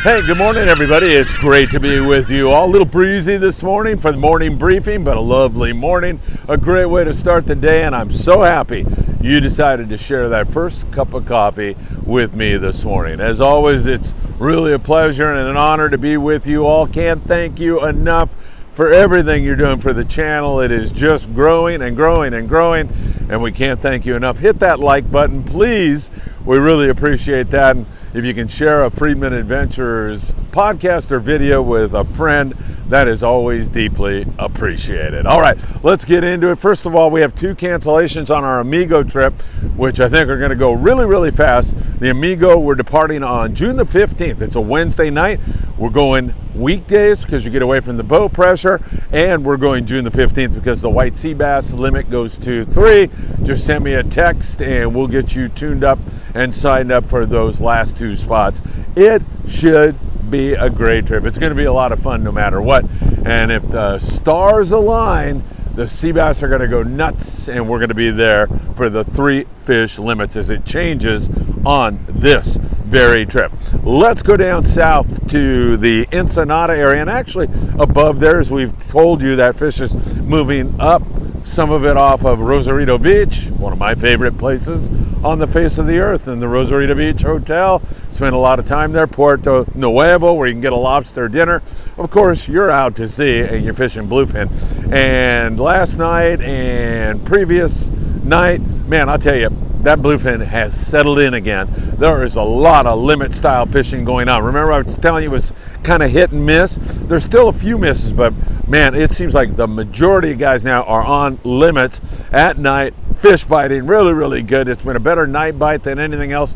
Hey, good morning, everybody. It's great to be with you all. A little breezy this morning for the morning briefing, but a lovely morning. A great way to start the day, and I'm so happy you decided to share that first cup of coffee with me this morning. As always, it's really a pleasure and an honor to be with you all. Can't thank you enough for everything you're doing for the channel. It is just growing and growing and growing, and we can't thank you enough. Hit that like button, please. We really appreciate that. And if you can share a Friedman Adventures podcast or video with a friend, that is always deeply appreciated. All right, let's get into it. First of all, we have 2 cancellations on our Amigo trip, which I think are going to go really, really fast. The Amigo, we're departing on June the 15th. It's a Wednesday night. We're going weekdays because you get away from the boat pressure, and we're going June the 15th because the white sea bass limit goes to 3. Just send me a text and we'll get you tuned up and signed up for those last 2 spots. It should be a great trip. It's going to be a lot of fun no matter what. And if the stars align, the sea bass are going to go nuts, and we're going to be there for the 3 fish limits as it changes on this very trip. Let's go down south to the Ensenada area, and actually above there, as we've told you, that fish is moving up, some of it off of Rosarito Beach, one of my favorite places on the face of the earth, in the Rosarito Beach Hotel. Spent a lot of time there. Puerto Nuevo, where you can get a lobster dinner. Of course, you're out to sea and you're fishing bluefin. And last night and previous night, man, I'll tell you, that bluefin has settled in again. There is a lot of limit style fishing going on. Remember, I was telling you it was kind of hit and miss. There's still a few misses, but man, it seems like the majority of guys now are on limits at night, fish biting really, really good. It's been a better night bite than anything else.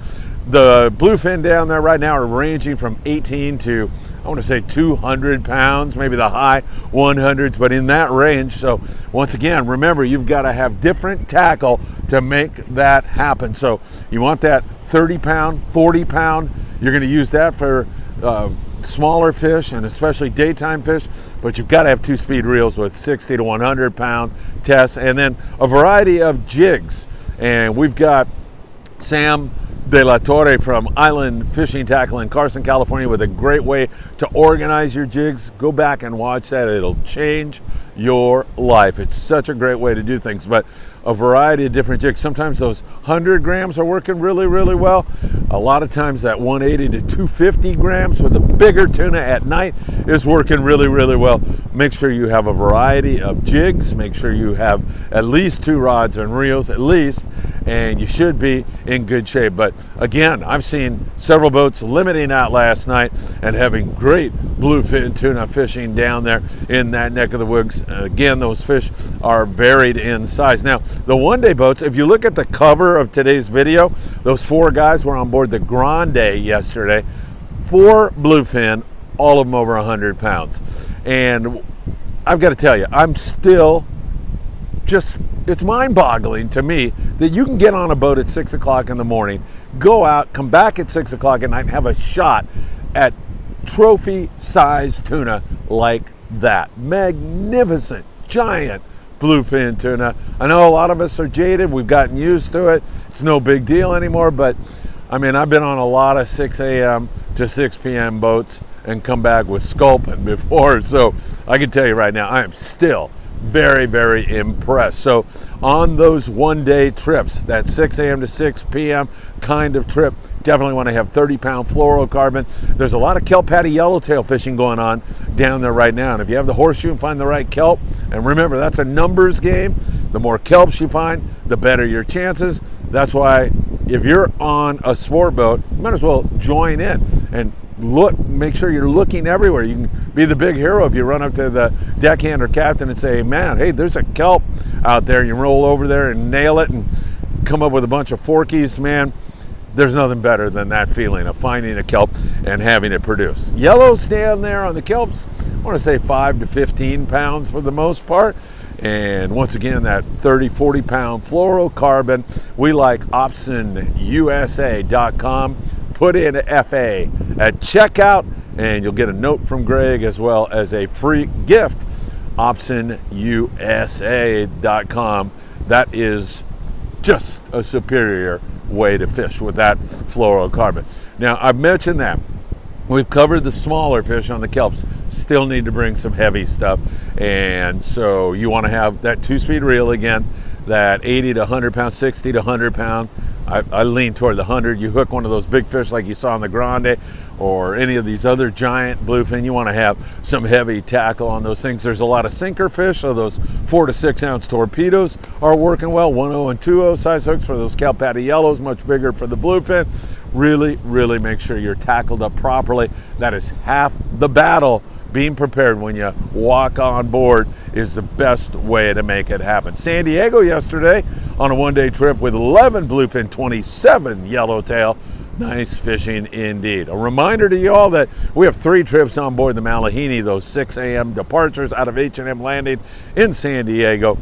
The bluefin down there right now are ranging from 18 to, I want to say 200 pounds, maybe the high 100s, but in that range. So once again, remember, you've got to have different tackle to make that happen. So you want that 30 pound, 40 pound, you're going to use that for smaller fish and especially daytime fish, but you've got to have 2-speed reels with 60 to 100 pound tests, and then a variety of jigs. And we've got Sam De La Torre from Island Fishing Tackle in Carson, California, with a great way to organize your jigs. Go back and watch that. It'll change your life. It's such a great way to do things, but a variety of different jigs. Sometimes those 100 grams are working really, really well. A lot of times that 180 to 250 grams for the bigger tuna at night is working really, really well. Make sure you have a variety of jigs. Make sure you have at least 2 rods and reels, at least, and you should be in good shape. But again, I've seen several boats limiting out last night and having great bluefin tuna fishing down there in that neck of the woods. Again, those fish are varied in size. Now, the one-day boats, if you look at the cover of today's video, those 4 guys were on board the Grande yesterday. 4 bluefin, all of them over 100 pounds. And I've got to tell you, I'm still just, it's mind-boggling to me that you can get on a boat at 6 o'clock in the morning, go out, come back at 6 o'clock at night and have a shot at trophy-sized tuna like that. Magnificent, giant bluefin tuna. I know a lot of us are jaded. We've gotten used to it. It's no big deal anymore, but I mean, I've been on a lot of 6 a.m. to 6 p.m. boats and come back with sculpin before. So I can tell you right now, I am still very, very impressed. So on those one-day trips, that 6 a.m. to 6 p.m. kind of trip, definitely want to have 30-pound fluorocarbon. There's a lot of kelp patty yellowtail fishing going on down there right now. And if you have the horseshoe and find the right kelp, and remember, that's a numbers game. The more kelps you find, the better your chances. That's why if you're on a sport boat, you might as well join in and look, make sure you're looking everywhere. You can be the big hero if you run up to the deckhand or captain and say, man, hey, there's a kelp out there. You roll over there and nail it and come up with a bunch of forkies, man. There's nothing better than that feeling of finding a kelp and having it produce. Yellows down there on the kelps, I want to say 5 to 15 pounds for the most part. And once again, that 30, 40 pound fluorocarbon, we like optionusa.com. Put in FA at checkout and you'll get a note from Greg as well as a free gift. optionusa.com. That is just a superior way to fish with that fluorocarbon. Now, I've mentioned that We've covered the smaller fish on the kelps. Still need to bring some heavy stuff. And so you want to have that 2-speed reel again, that 80 to 100 pound, 60 to 100 pound. I lean toward the 100. You hook one of those big fish like you saw on the Grande or any of these other giant bluefin, you want to have some heavy tackle on those things. There's a lot of sinker fish, so those 4 to 6 ounce torpedoes are working well. 1.0 and 2.0 size hooks for those kelp patty yellows, much bigger for the bluefin. Really make sure you're tackled up properly. That is half the battle. Being prepared when you walk on board is the best way to make it happen. San Diego yesterday on a one-day trip with 11 bluefin, 27 yellowtail. Nice fishing indeed. A reminder to you all that we have 3 trips on board the Malahini, those 6 a.m. departures out of H&M Landing in San Diego.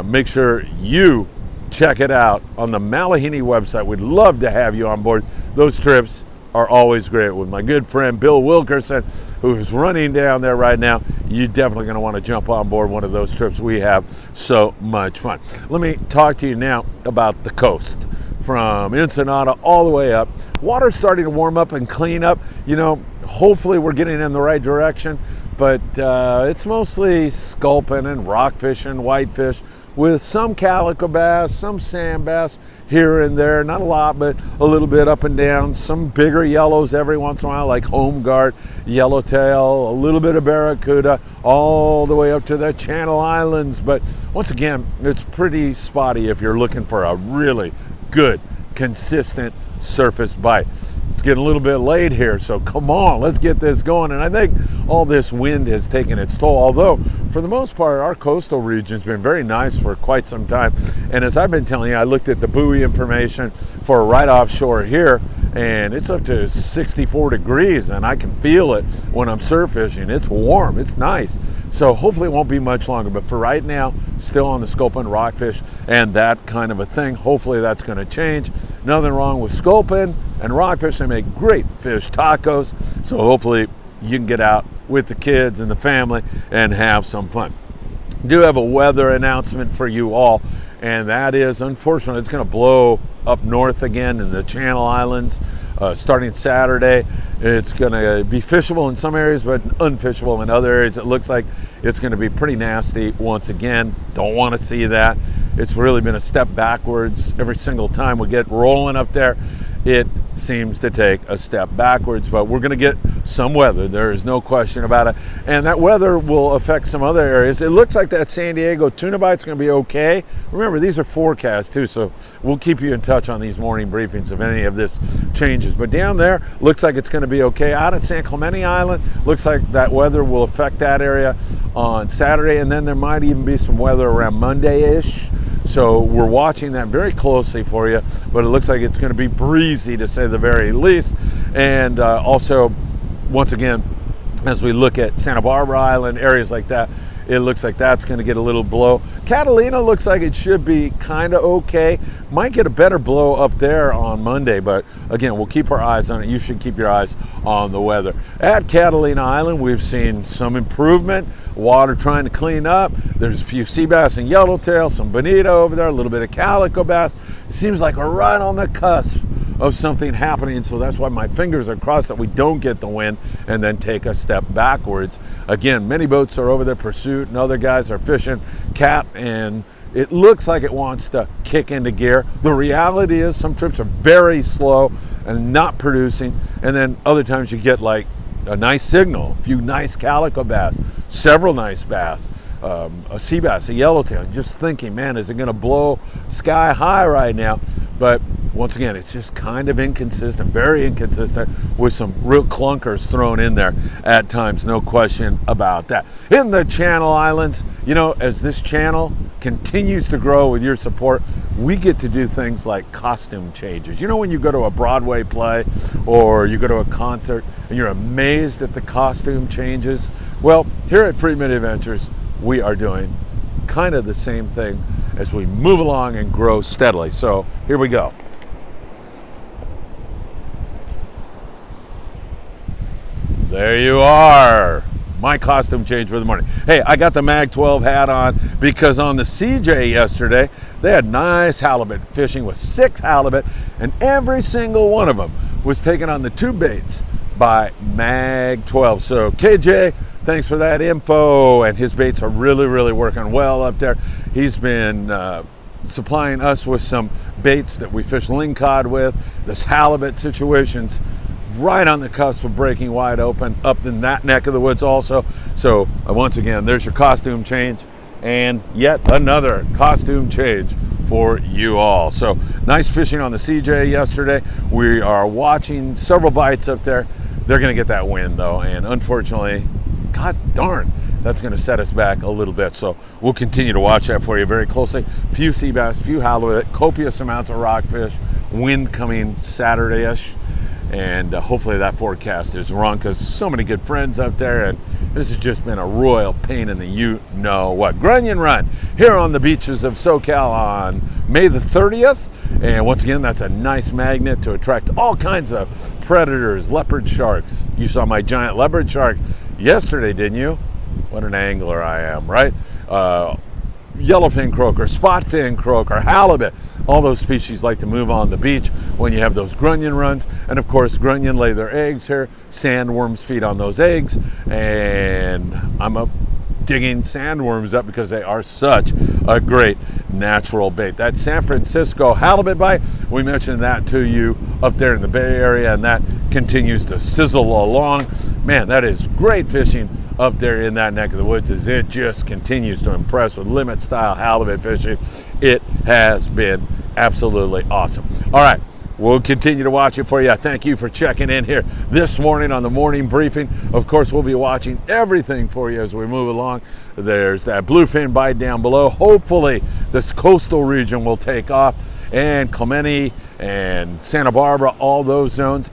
Make sure you check it out on the Malahini website. We'd love to have you on board. Those trips are always great with my good friend Bill Wilkerson, who is running down there right now. You're definitely going to want to jump on board one of those trips. We have so much fun. Let me talk to you now about the coast. From Ensenada all the way up. Water's starting to warm up and clean up. You know, hopefully we're getting in the right direction, but it's mostly sculpin and rockfish and whitefish with some calico bass, some sand bass here and there. Not a lot, but a little bit up and down. Some bigger yellows every once in a while, like home guard, yellowtail, a little bit of barracuda, all the way up to the Channel Islands. But once again, it's pretty spotty if you're looking for a really good, consistent surface bite. It's getting a little bit late here, so come on, let's get this going. And I think all this wind has taken its toll, although for the most part our coastal region's been very nice for quite some time. And as I've been telling you, I looked at the buoy information for right offshore here, and it's up to 64 degrees, and I can feel it when I'm surf fishing. It's warm, it's nice. So hopefully it won't be much longer, but for right now, still on the sculpin, rockfish, and that kind of a thing. Hopefully that's going to change. Nothing wrong with sculpin and rockfish. They make great fish tacos, so hopefully you can get out with the kids and the family and have some fun. I do have a weather announcement for you all, and that is, unfortunately, it's going to blow up north again in the Channel Islands starting Saturday. It's going to be fishable in some areas, but unfishable in other areas. It looks like it's going to be pretty nasty once again. Don't want to see that. It's really been a step backwards every single time we get rolling up there. It seems to take a step backwards, but we're going to get some weather. There is no question about it. And that weather will affect some other areas. It looks like that San Diego tuna bite's going to be okay. Remember, these are forecasts too, so we'll keep you in touch on these morning briefings if any of this changes. But down there, looks like it's going to be okay. Out at San Clemente Island, looks like that weather will affect that area on Saturday, and then there might even be some weather around Monday-ish. So we're watching that very closely for you, but it looks like it's going to be breezy to say the very least. And also, once again, as we look at Santa Barbara Island, areas like that, it looks like that's going to get a little blow. Catalina looks like it should be kind of okay. Might get a better blow up there on Monday, but again, we'll keep our eyes on it. You should keep your eyes on the weather. At Catalina Island, we've seen some improvement. Water trying to clean up. There's a few sea bass and yellowtail, some bonito over there, a little bit of calico bass. Seems like we're right on the cusp of something happening, so that's why my fingers are crossed that we don't get the wind and then take a step backwards. Again, many boats are over there, Pursuit and other guys are fishing Cat, and it looks like it wants to kick into gear. The reality is some trips are very slow and not producing, and then other times you get like a nice signal, a few nice calico bass, several nice bass, a sea bass, a yellowtail. Just thinking, man, is it going to blow sky high right now? But once again, it's just kind of inconsistent, very inconsistent, with some real clunkers thrown in there at times, no question about that. In the Channel Islands, you know, as this channel continues to grow with your support, we get to do things like costume changes. You know, when you go to a Broadway play or you go to a concert and you're amazed at the costume changes? Well, here at Friedman Adventures, we are doing kind of the same thing as we move along and grow steadily. So here we go. There you are. My costume change for the morning. Hey, I got the Mag 12 hat on because on the CJ yesterday, they had nice halibut fishing with 6 halibut, and every single one of them was taken on the 2 baits, by Mag 12. So KJ, thanks for that info, and his baits are really working well up there. He's been supplying us with some baits that we fish lingcod with. This halibut situation's right on the cusp of breaking wide open up in that neck of the woods also. So once again, there's your costume change, and yet another costume change for you all. So nice fishing on the CJ yesterday. We are watching several bites up there. They're going to get that wind though, and unfortunately, god darn, that's going to set us back a little bit. So we'll continue to watch that for you very closely. Few sea bass, few halibut, copious amounts of rockfish, wind coming Saturday-ish, and hopefully that forecast is wrong, because so many good friends up there, and this has just been a royal pain in the you-know-what. Grunion Run here on the beaches of SoCal on May the 30th. And once again, that's a nice magnet to attract all kinds of predators, leopard sharks. You saw my giant leopard shark yesterday, didn't you? What an angler I am, right? Yellowfin croaker, spotfin croaker, halibut. All those species like to move on the beach when you have those grunion runs. And of course, grunion lay their eggs here. Sandworms feed on those eggs. And I'm digging sandworms up because they are such a great natural bait. That San Francisco halibut bite, we mentioned that to you up there in the Bay Area, and that continues to sizzle along. Man, that is great fishing up there in that neck of the woods, as it just continues to impress with limit style halibut fishing. It has been absolutely awesome. All right, we'll continue to watch it for you. Thank you for checking in here this morning on the morning briefing. Of course, we'll be watching everything for you as we move along. There's that bluefin bite down below. Hopefully this coastal region will take off, and Clemente and Santa Barbara, all those zones,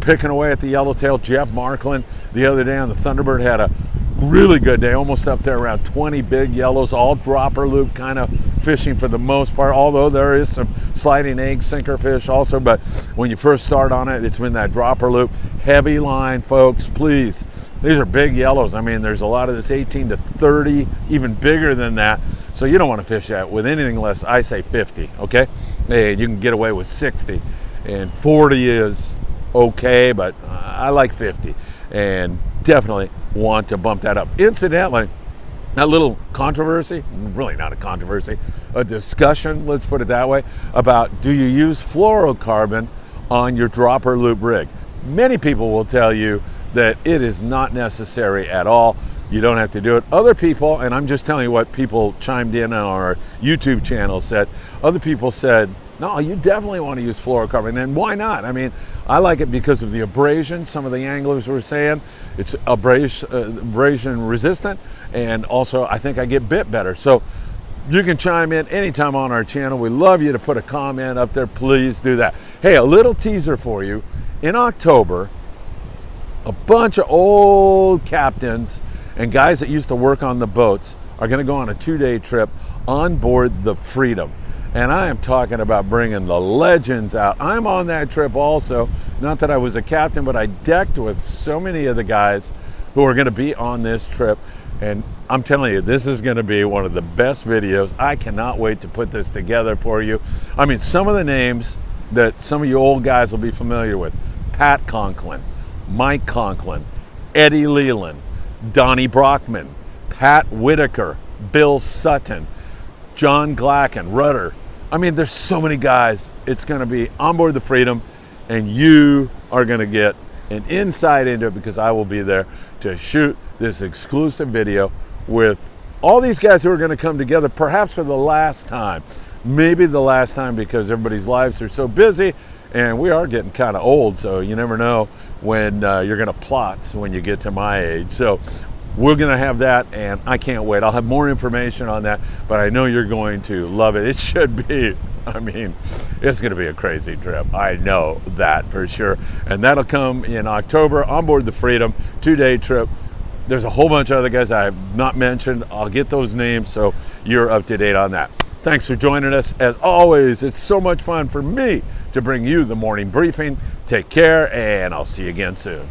picking away at the yellowtail. Jeff Markland the other day on the Thunderbird had a really good day, almost up there around 20 big yellows, all dropper loop kind of fishing for the most part, although there is some sliding egg sinker fish also. But when you first start on it, it's been that dropper loop. Heavy line, folks, please. These are big yellows. I mean, there's a lot of this 18 to 30, even bigger than that. So you don't want to fish that with anything less, I say 50, okay? Hey, you can get away with 60, and 40 is okay, but I like 50, and definitely want to bump that up. Incidentally, that little controversy, really not a controversy, a discussion, let's put it that way, about do you use fluorocarbon on your dropper loop rig? Many people will tell you that it is not necessary at all. You don't have to do it. Other people, and I'm just telling you what people chimed in on our YouTube channel said, other people said, no, you definitely want to use fluorocarbon. And why not? I mean, I like it because of the abrasion. Some of the anglers were saying it's abrasion resistant, and also I think I get bit better. So you can chime in anytime on our channel. We love you to put a comment up there. Please do that. Hey, a little teaser for you. In October, a bunch of old captains and guys that used to work on the boats are going to go on a 2-day trip on board the Freedom. And I am talking about bringing the legends out. I'm on that trip also. Not that I was a captain, but I decked with so many of the guys who are going to be on this trip. And I'm telling you, this is going to be one of the best videos. I cannot wait to put this together for you. I mean, some of the names that some of you old guys will be familiar with: Pat Conklin, Mike Conklin, Eddie Leland, Donnie Brockman, Pat Whitaker, Bill Sutton, John Glacken, Rudder. I mean, there's so many guys. It's going to be on board the Freedom, and you are going to get an insight into it, because I will be there to shoot this exclusive video with all these guys who are going to come together, perhaps for the last time. Maybe the last time, because everybody's lives are so busy, and we are getting kind of old, so you never know when you're going to plot when you get to my age. So we're going to have that, and I can't wait. I'll have more information on that, but I know you're going to love it. It should be, I mean, it's going to be a crazy trip. I know that for sure. And that'll come in October on board the Freedom, 2-day trip. There's a whole bunch of other guys I have not mentioned. I'll get those names so you're up to date on that. Thanks for joining us. As always, it's so much fun for me to bring you the morning briefing. Take care, and I'll see you again soon.